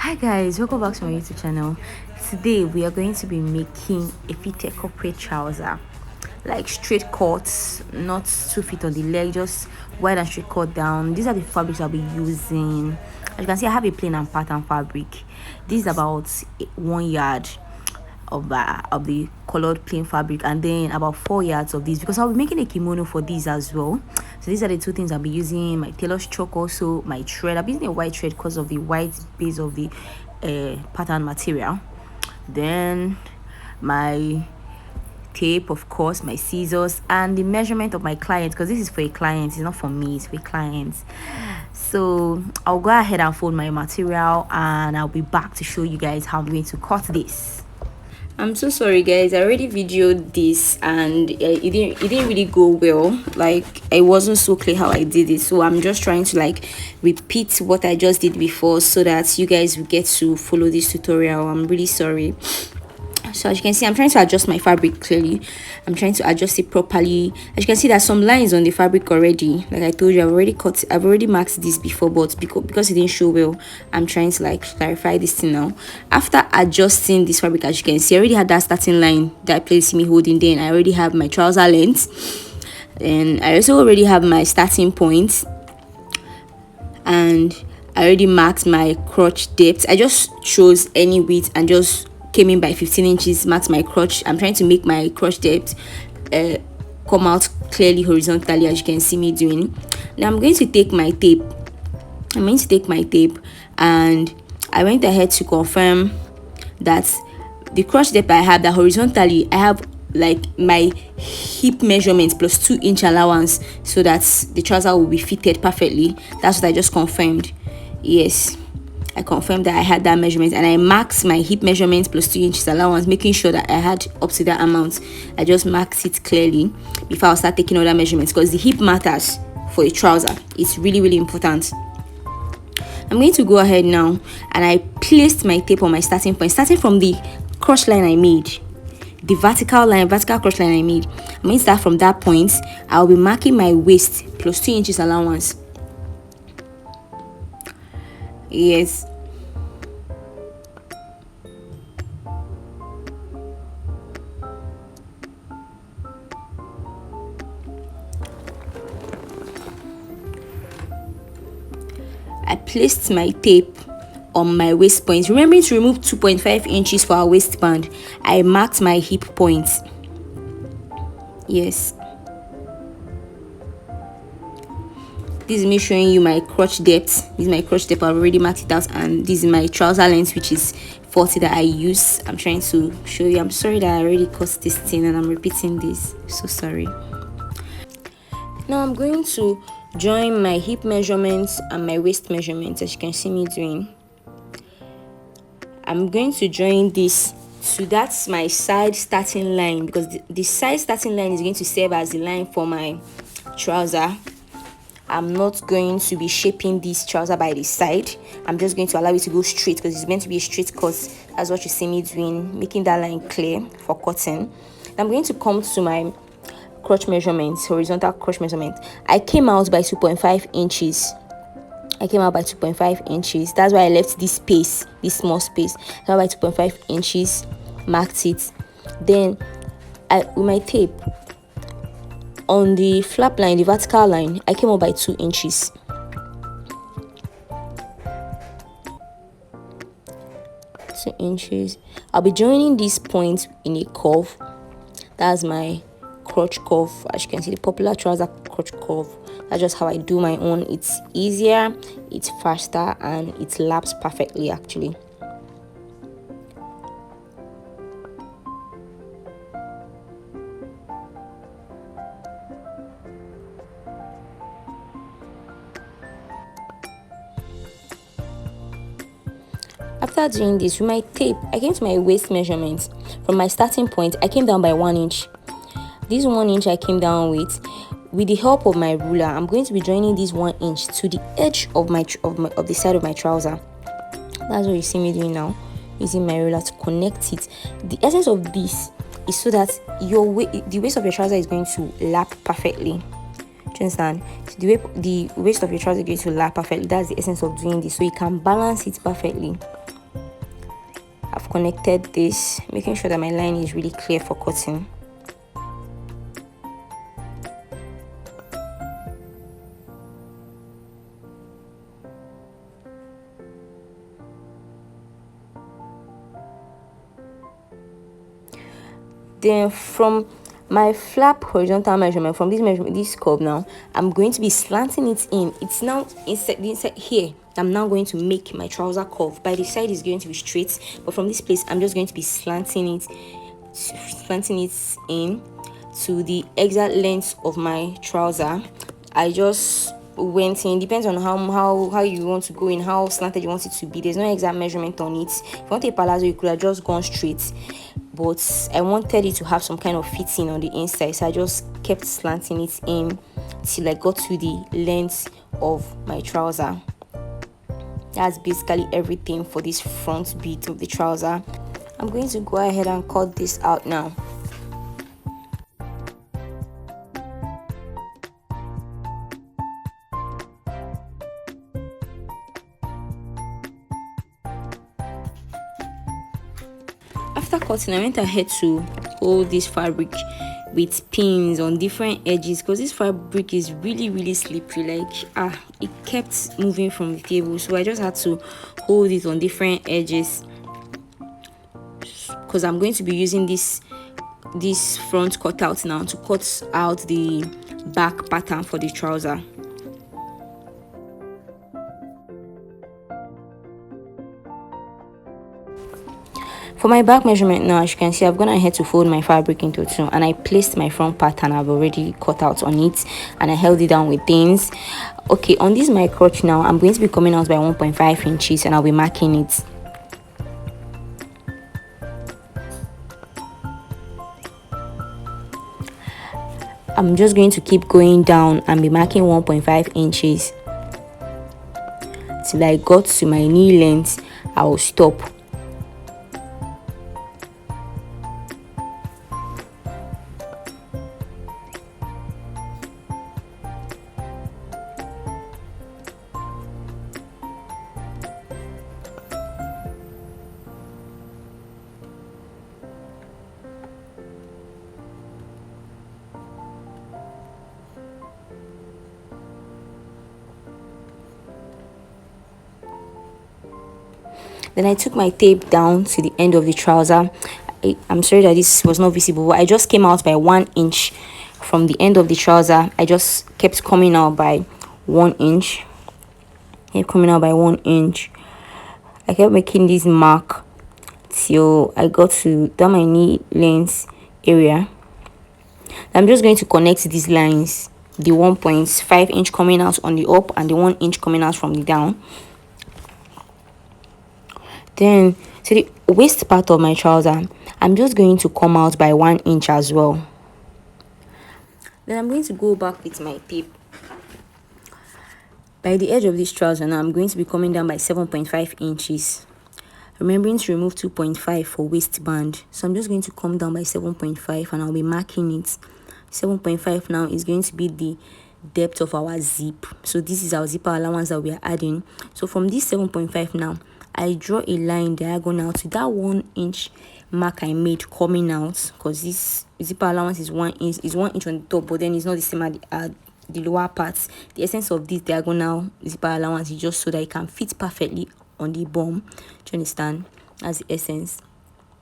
Hi guys, welcome back to my YouTube channel. Today we are going to be making a fitted corporate trouser, like straight cuts, not 2 feet on the leg, just wide and straight cut down. These are the fabrics I'll be using. As you can see, I have a plain and pattern fabric. This is about 1 yard of the colored plain fabric, and then about 4 yards of this, because I'll be making a kimono for this as well. So these are the two things I'll be using. My tailor's chalk, also my thread. I'll be using a white thread because of the white base of the pattern material. Then my tape, of course, my scissors, and the measurement of my client, because this is for a client, it's not for me, it's for clients. So I'll go ahead and fold my material, and I'll be back to show you guys how I'm going to cut this. I'm so sorry guys, I already videoed this and it didn't really go well. Like, it wasn't so clear how I did it, so I'm just trying to like repeat what I just did before so that you guys will get to follow this tutorial. I'm really sorry. So as you can see, I'm trying to adjust my fabric clearly. I'm trying to adjust it properly. As you can see, there's some lines on the fabric already. Like I told you, I've already marked this before, but because it didn't show well, I'm trying to like clarify this thing now. After adjusting this fabric, as you can see, I already had that starting line that I placed me holding. Then I already have my trouser length, and I also already have my starting point, and I already marked my crotch depth. I just chose any width and just came in by 15 inches, marked my crotch. I'm trying to make my crotch depth come out clearly horizontally, as you can see me doing. Now I'm going to take my tape. And I went ahead to confirm that the crotch depth I have, that horizontally I have like my hip measurements plus 2-inch allowance, so that the trouser will be fitted perfectly. That's what I just confirmed. Yes, I confirmed that I had that measurement, and I marked my hip measurement plus 2 inches allowance, making sure that I had up to that amount. I just marked it clearly before I start taking other measurements, because the hip matters for a trouser. It's really, really important. I'm going to go ahead now, and I placed my tape on my starting point, starting from the crotch line I made, the vertical crotch line I made. I'm going to start from that point. I'll be marking my waist plus 2 inches allowance. Yes, I placed my tape on my waist point, remembering to remove 2.5 inches for our waistband. I marked my hip point. Yes, this is me showing you my crotch depth. This is my crotch depth. I've already marked it out, and this is my trouser length, which is 40 that I use. I'm trying to show you. I'm sorry that I already cut this thing and I'm repeating this. So sorry. Now I'm going to join my hip measurements and my waist measurements, as you can see me doing. I'm going to join this, so that's my side starting line, because the side starting line is going to serve as the line for my trouser. I'm not going to be shaping this trouser by the side. I'm just going to allow it to go straight, because it's meant to be a straight cut. That's what you see me doing, making that line clear for cutting. I'm going to come to my crotch measurement, horizontal crotch measurement. I came out by 2.5 inches. That's why I left this space, this small space. Now by 2.5 inches, marked it. Then with my tape, on the flap line, the vertical line, I came up by 2 inches. I'll be joining this point in a curve. That's my crotch curve. As you can see, the popular trouser crotch curve. That's just how I do my own. It's easier, it's faster, and it laps perfectly actually. After doing this, with my tape, I came to my waist measurement. From my starting point, I came down by 1 inch. This 1 inch I came down with the help of my ruler. I'm going to be joining this 1 inch to the edge of the side of my trouser. That's what you see me doing now, using my ruler to connect it. The essence of this is so that the waist of your trouser is going to lap perfectly. Do you understand? So the waist of your trouser is going to lap perfectly. That's the essence of doing this, so you can balance it perfectly. I've connected this, making sure that my line is really clear for cutting. Then from my flap horizontal measurement, from this measurement, this curve now, I'm going to be slanting it in. It's now inside here. I'm now going to make my trouser curve. By the side is going to be straight, but from this place I'm just going to be slanting it in to the exact length of my trouser. I just went in, depends on how you want to go in, how slanted you want it to be. There's no exact measurement on it. If you want a palazzo, you could have just gone straight, but I wanted it to have some kind of fitting on the inside, so I just kept slanting it in till I got to the length of my trouser. That's basically everything for this front bit of the trouser. I'm going to go ahead and cut this out now. After cutting, I went ahead to hold this fabric with pins on different edges, because this fabric is really slippery. Like it kept moving from the table, so I just had to hold it on different edges, because I'm going to be using this front cutout now to cut out the back pattern for the trouser. For my back measurement now, as you can see, I've gone ahead to fold my fabric into two, and I placed my front pattern I've already cut out on it, and I held it down with pins. Okay, on this my crotch now, I'm going to be coming out by 1.5 inches, and I'll be marking it. I'm just going to keep going down and be marking 1.5 inches till I got to my knee length. I will stop. Then I took my tape down to the end of the trouser. I'm sorry that this was not visible, but I just came out by 1 inch from the end of the trouser. I just kept coming out by 1 inch. Kept coming out by 1 inch. I kept making this mark till I got to down my knee length area. I'm just going to connect these lines, the 1.5 inch coming out on the up and the 1 inch coming out from the down. Then to the waist part of my trouser, I'm just going to come out by 1 inch as well. Then I'm going to go back with my tape. By the edge of this trouser now, I'm going to be coming down by 7.5 inches. Remembering to remove 2.5 for waistband. So I'm just going to come down by 7.5 and I'll be marking it. 7.5 now is going to be the depth of our zip. So this is our zipper allowance that we are adding. So from this 7.5 now, I draw a line diagonal to that 1 inch mark I made coming out, because this zipper allowance is 1 inch on the top, but then it's not the same at the lower parts. The essence of this diagonal zipper allowance is just so that it can fit perfectly on the bum. Do you understand? That's the essence.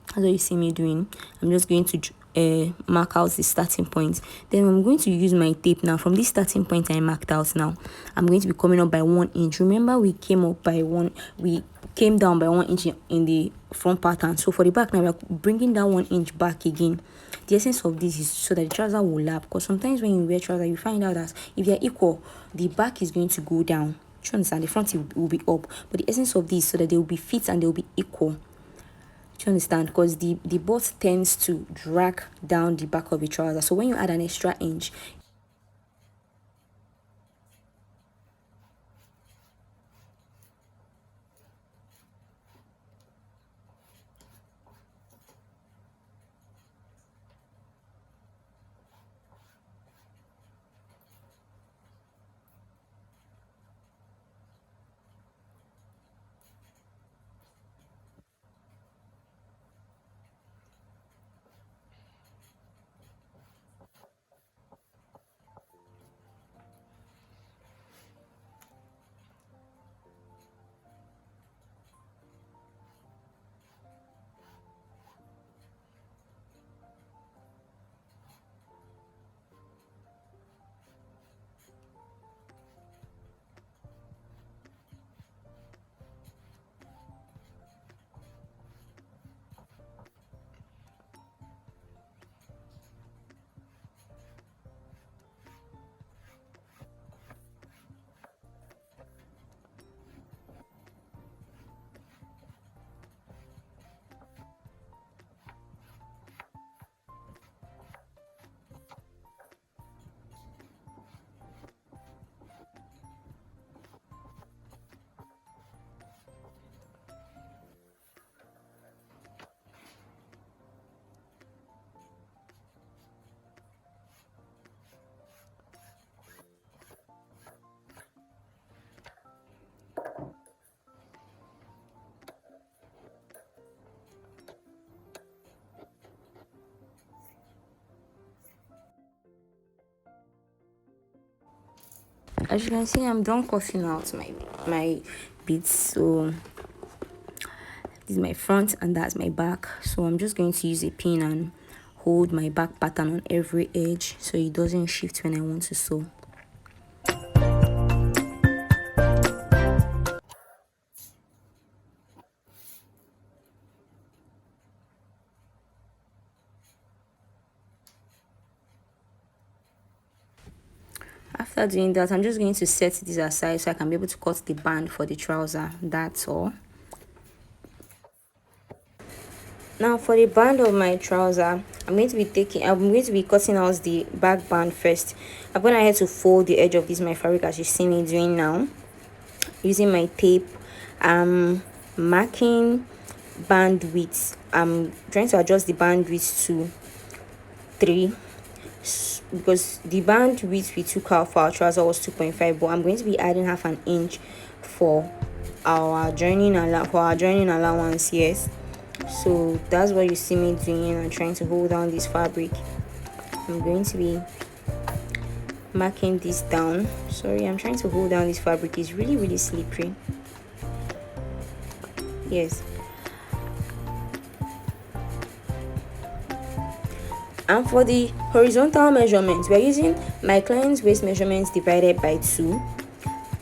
That's what you see me doing. I'm just going to mark out the starting point. Then I'm going to use my tape now. From this starting point I marked out now, I'm going to be coming up by 1 inch. Remember, we came down by 1 inch in the front pattern. So for the back now, we're bringing down 1 inch back again. The essence of this is so that the trouser will lap, because sometimes when you wear trouser, you find out that if they're equal, the back is going to go down. Do you understand? The front will be up, but the essence of this is so that they will be fit and they will be equal. Do you understand? Because the butt tends to drag down the back of the trouser. So when you add an extra inch, As you can see, I'm done cutting out my bits. So this is my front and that's my back. So I'm just going to use a pin and hold my back pattern on every edge so it doesn't shift when I want to sew. After doing that, I'm just going to set this aside so I can be able to cut the band for the trouser. That's all. Now for the band of my trouser, I'm going to be cutting out the back band first. I'm going ahead to fold the edge of this my fabric as you see me doing now. Using my tape, marking band width. I'm trying to adjust the band width to 3 because the band width we took out for our trouser was 2.5, but I'm going to be adding half an inch for our joining allowance. Yes, so that's what you see me doing. I'm trying to hold down this fabric. I'm going to be marking this down. Sorry, I'm trying to hold down this fabric. It's really slippery. Yes. And for the horizontal measurements, we're using my client's waist measurements divided by 2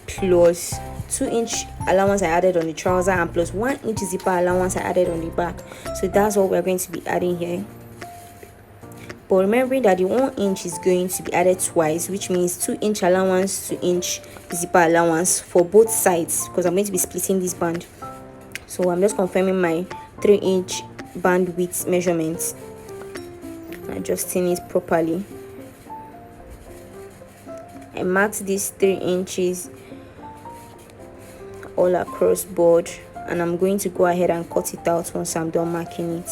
plus 2-inch allowance I added on the trouser and plus 1-inch zipper allowance I added on the back. So that's what we're going to be adding here. But remembering that the 1 inch is going to be added twice, which means 2-inch allowance, 2-inch zipper allowance for both sides, because I'm going to be splitting this band. So I'm just confirming my 3-inch band width measurements, adjusting it properly. I marked these 3 inches all across board, and I'm going to go ahead and cut it out once I'm done marking it.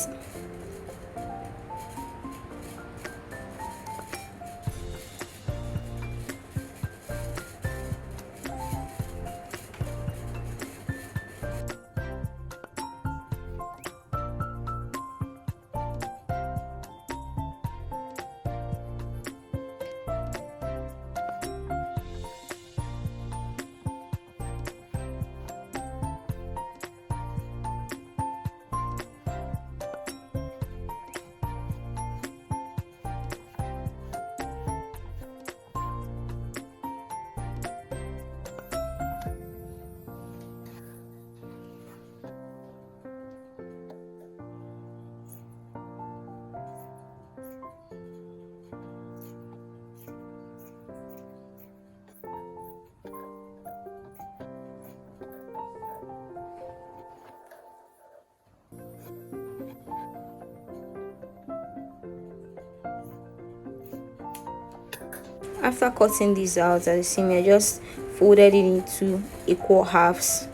After cutting this out, as you see me, I just folded it into equal halves,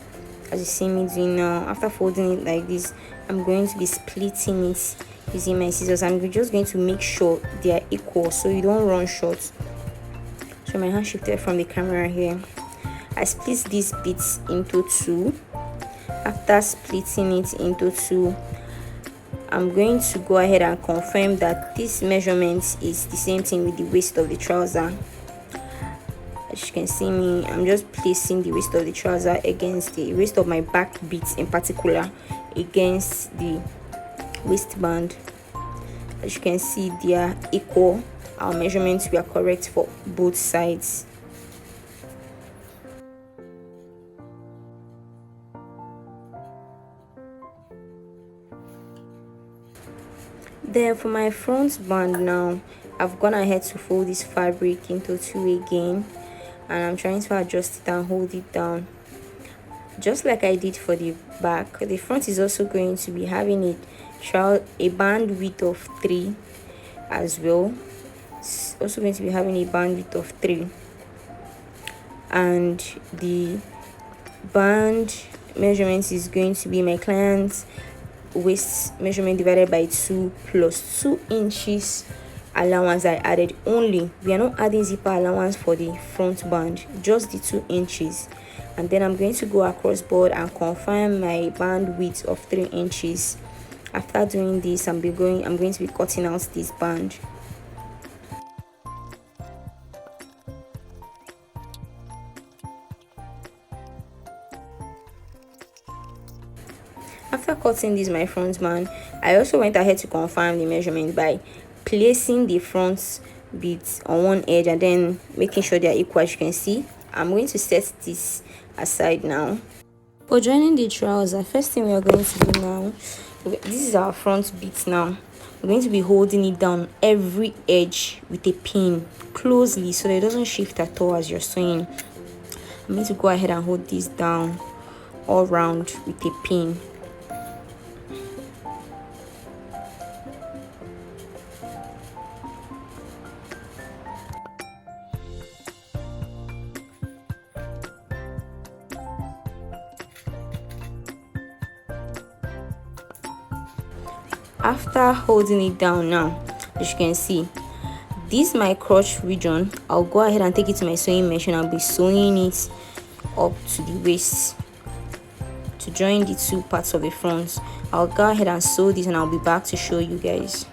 as you see me doing now. After folding it like this, I'm going to be splitting it using my scissors. I'm just going to make sure they are equal so you don't run short. So my hand shifted from the camera here. I split these bits into 2. After splitting it into 2, I'm going to go ahead and confirm that this measurement is the same thing with the waist of the trouser. As you can see me, I'm just placing the waist of the trouser against the waist of my back bits in particular against the waistband. As you can see, they are equal. Our measurements were correct for both sides. Then for my front band now, I've gone ahead to fold this fabric into 2 again, and I'm trying to adjust it and hold it down just like I did for the back. The front is also going to be having a band width of 3 as well. It's also going to be having a band width of 3, and the band measurements is going to be my client's waist measurement divided by 2 plus 2 inches allowance I added only. We are not adding zipper allowance for the front band, just the 2 inches. And then I'm going to go across board and confirm my band width of 3 inches. After doing this, I'm going to be cutting out this band. cutting this my front band, I also went ahead to confirm the measurement by placing the front bits on one edge and then making sure they are equal. As you can see, I'm going to set this aside now. For joining the trouser, first thing we are going to do now, this is our front bit now. We're going to be holding it down every edge with a pin closely so that it doesn't shift at all as you're sewing. I'm going to go ahead and hold this down all round with a pin. After holding it down now, as you can see, this my crotch region, I'll go ahead and take it to my sewing machine. I'll be sewing it up to the waist to join the two parts of the front. I'll go ahead and sew this and I'll be back to show you guys.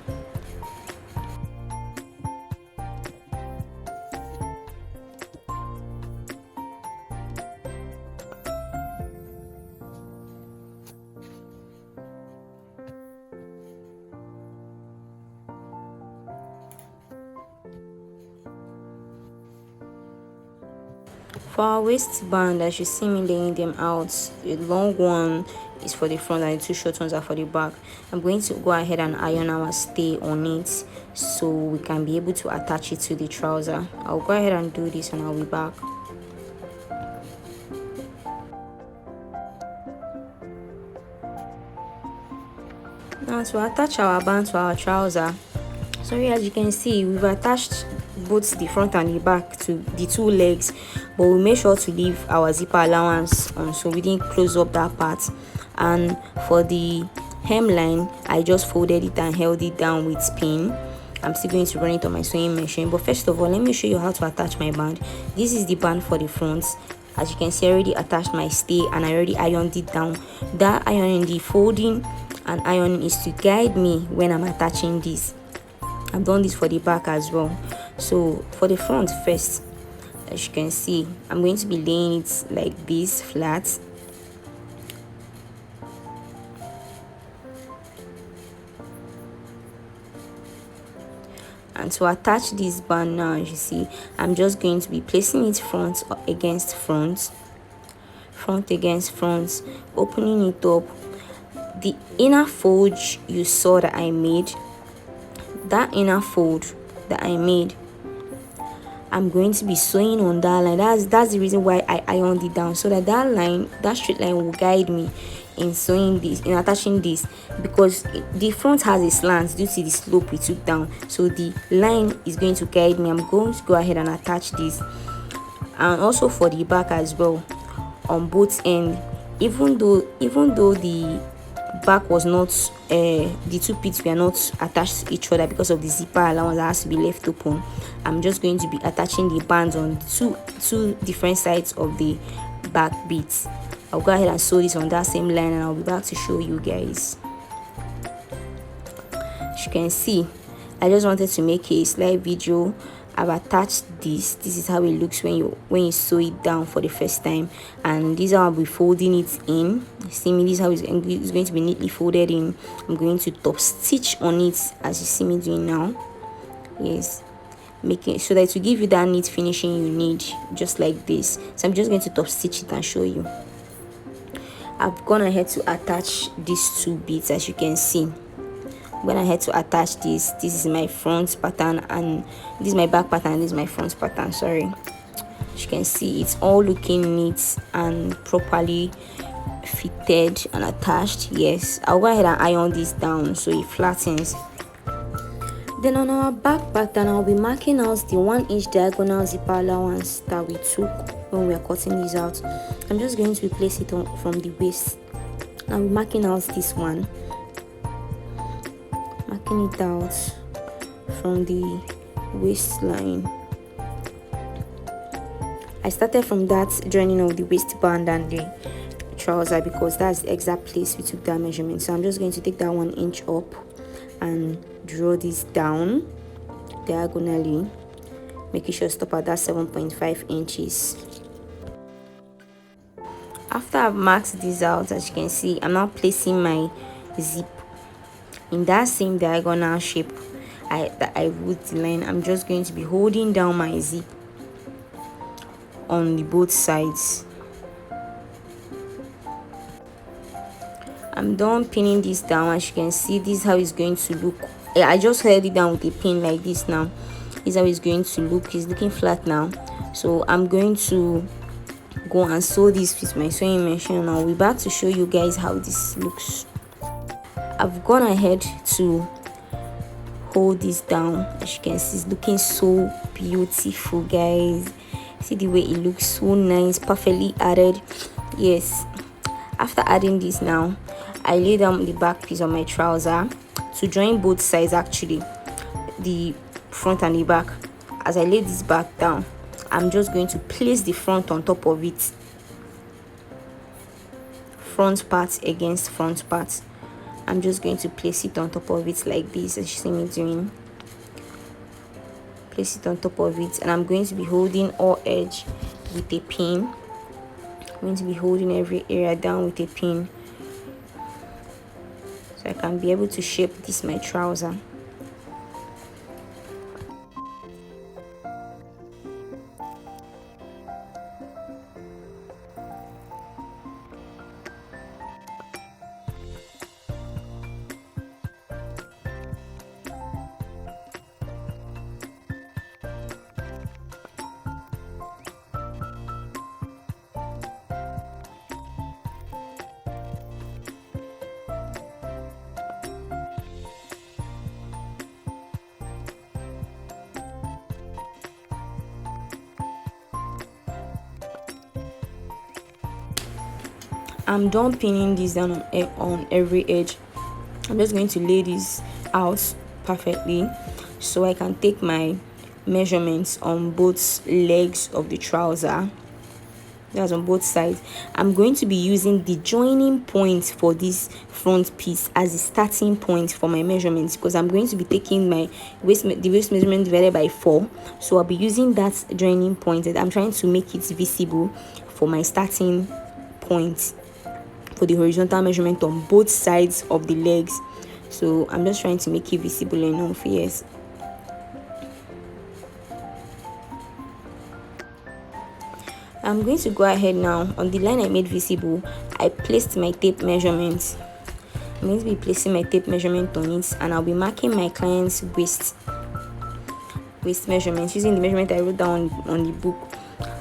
For our waistband, as you see me laying them out, the long one is for the front and the two short ones are for the back. I'm going to go ahead and iron our stay on it so we can be able to attach it to the trouser. I'll go ahead and do this and I'll be back. Now to attach our band to our trouser, sorry, as you can see, we've attached both the front and the back to the two legs, but we made sure to leave our zipper allowance on so we didn't close up that part. And for the hemline, I just folded it and held it down with pin. I'm still going to run it on my sewing machine, but first of all, let me show you how to attach my band. This is the band for the front. As you can see, I already attached my stay and I already ironed it down. That ironing, the folding and ironing, is to guide me when I'm attaching this. I've done this for the back as well. So for the front first, as you can see, I'm going to be laying it like this flat. And to attach this band now, as you see, I'm just going to be placing it front against front, front against front, opening it up. The inner fold you saw that I made, that inner fold that I made, I'm going to be sewing on that line. That's the reason why I ironed it down, so that line, that straight line, will guide me in sewing this, in attaching this, because the front has a slant due to the slope we took down. So the line is going to guide me. I'm going to go ahead and attach this, and also for the back as well, on both ends. Even though the back was not the two pits were not attached to each other because of the zipper allowance that has to be left open, I'm just going to be attaching the bands on two different sides of the back bits. I'll go ahead and sew this on that same line and I'll be back to show you guys. As you can see, I just wanted to make a slight video. I've attached this. This is how it looks when you sew it down for the first time, and this is how I'll be folding it in. See me, this is how it's going to be neatly folded in. I'm going to top stitch on it as you see me doing now. Yes, making so that it will give you that neat finishing you need, just like this. So I'm just going to top stitch it and show you. I've gone ahead to attach these two bits. As you can see, when I had to attach this is my front pattern and this is my back pattern, this is my front pattern, sorry. As you can see, it's all looking neat and properly fitted and attached. Yes, I'll go ahead and iron this down so it flattens. Then on our back pattern, I'll be marking out the 1 inch diagonal zipper allowance that we took when we are cutting this out. I'm just going to place it on from the waist. I'll be marking out this one, marking it out from the waistline. I started from that joining of the waistband and the trouser because that's the exact place we took that measurement. So I'm just going to take that 1 inch up and draw this down diagonally, making sure to stop at that 7.5 inches. After I've marked this out, as you can see, I'm now placing my zip in that same diagonal shape that I wrote the line. I'm just going to be holding down my zip on the both sides. I'm done pinning this down. As you can see, this is how it's going to look. I just held it down with a pin like this. Now this is how it's going to look. It's looking flat now, so I'm going to go and sew this with my sewing machine, and I'll be back to show you guys how this looks. I've gone ahead to hold this down. As you can see, it's looking so beautiful, guys. See the way it looks, so nice, perfectly added. Yes, after adding this, now I lay down the back piece of my trouser to join both sides, actually the front and the back. As I lay this back down, I'm just going to place the front on top of it, front part against front part. I'm just going to place it on top of it like this, as you see me doing. Place it on top of it, and I'm going to be holding all edge with a pin. I'm going to be holding every area down with a pin, so I can be able to shape this my trouser. I'm done pinning this down on every edge. I'm just going to lay this out perfectly so I can take my measurements on both legs of the trouser. That's on both sides. I'm going to be using the joining point for this front piece as a starting point for my measurements, because I'm going to be taking my the waist measurement divided by 4. So I'll be using that joining point, and I'm trying to make it visible for my starting point for the horizontal measurement on both sides of the legs. So I'm just trying to make it visible enough. Yes, I'm going to go ahead now. On the line I made visible, I placed my tape measurements. I'm going to be placing my tape measurement on it, and I'll be marking my client's waist measurements using the measurement I wrote down on the book.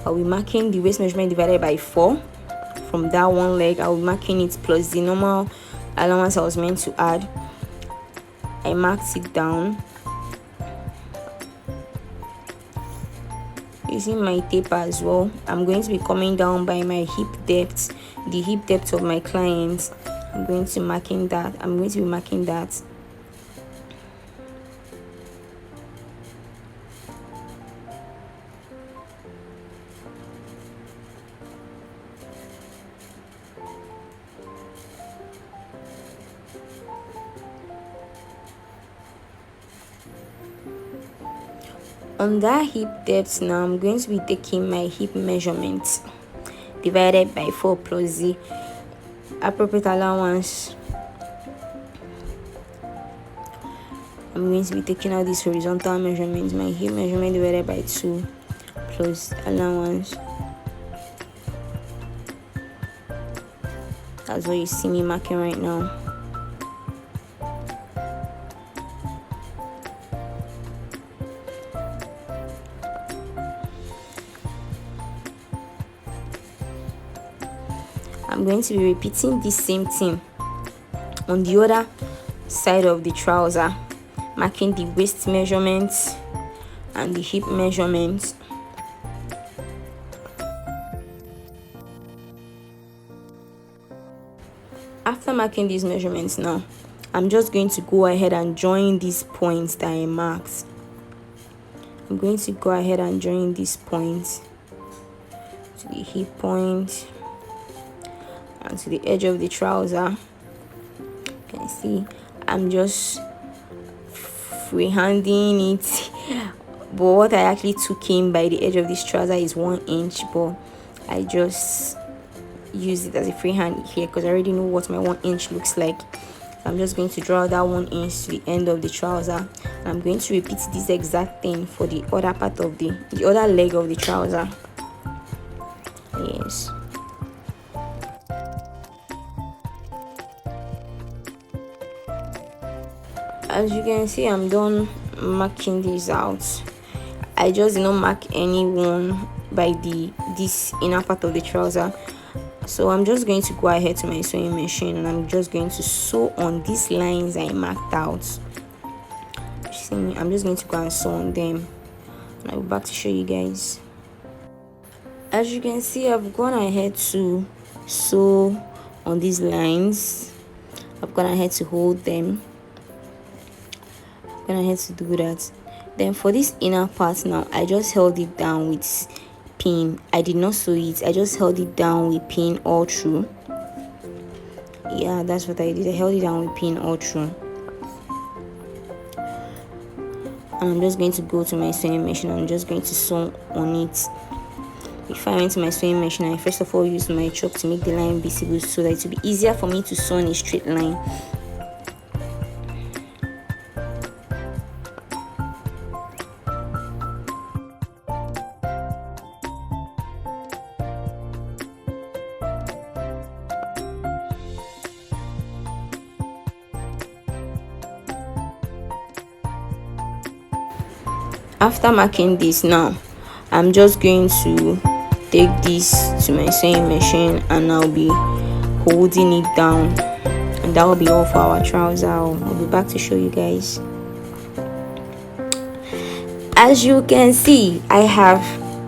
I'll be marking the waist measurement divided by 4 from that one leg. I'll be marking it plus the normal allowance I was meant to add. I marked it down using my tape as well. I'm going to be coming down by my hip depth, the hip depth of my client. I'm going to be marking that. On that hip depth now, I'm going to be taking my hip measurement divided by 4 plus the appropriate allowance. I'm going to be taking out this horizontal measurement, my hip measurement divided by 2 plus allowance. That's what you see me marking right now. I'm going to be repeating this same thing on the other side of the trouser, marking the waist measurements and the hip measurements. After marking these measurements now, I'm just going to go ahead and join these points that I marked. I'm going to go ahead and join these points to the hip point and to the edge of the trouser. You can see I'm just freehanding it, but what I actually took in by the edge of this trouser is 1 inch, but I just use it as a freehand here because I already know what my 1 inch looks like. I'm just going to draw that 1 inch to the end of the trouser. I'm going to repeat this exact thing for the other part of the other leg of the trouser. Yes. As you can see, I'm done marking this out. I just did not mark anyone by this inner part of the trouser. So I'm just going to go ahead to my sewing machine and I'm just going to sew on these lines I marked out. See me, I'm just going to go and sew on them and I'll be back to show you guys. As you can see, I've gone ahead to sew on these lines. I've gone ahead to hold them. I've gone ahead to do that. Then for this inner part now, I just held it down with pin. I did not sew it, I just held it down with pin all through. Yeah, that's what I did. I held it down with pin all through. And I'm just going to go to my sewing machine. I'm just going to sew on it. Before I went to my sewing machine, I first of all used my chalk to make the line visible so that it will be easier for me to sew in a straight line. After marking this now, I'm just going to take this to my sewing machine and I'll be holding it down, and that will be all for our trouser. I'll be back to show you guys. As you can see, I have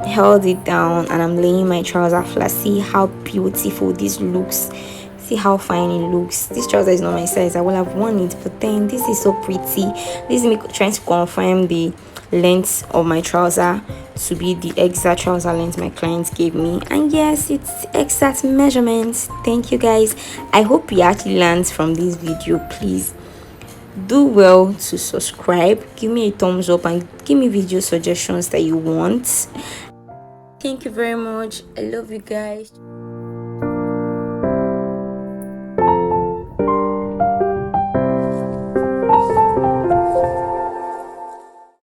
held it down and I'm laying my trouser flat. See how beautiful this looks. See how fine it looks. This trouser is not my size. I would have worn it, but then this is so pretty. This is me trying to confirm the length of my trouser to be the exact trouser length my client gave me, and yes, it's exact measurements. Thank you guys. I hope you actually learned from this video. Please do well to subscribe, give me a thumbs up, and give me video suggestions that you want. Thank you very much. I love you guys.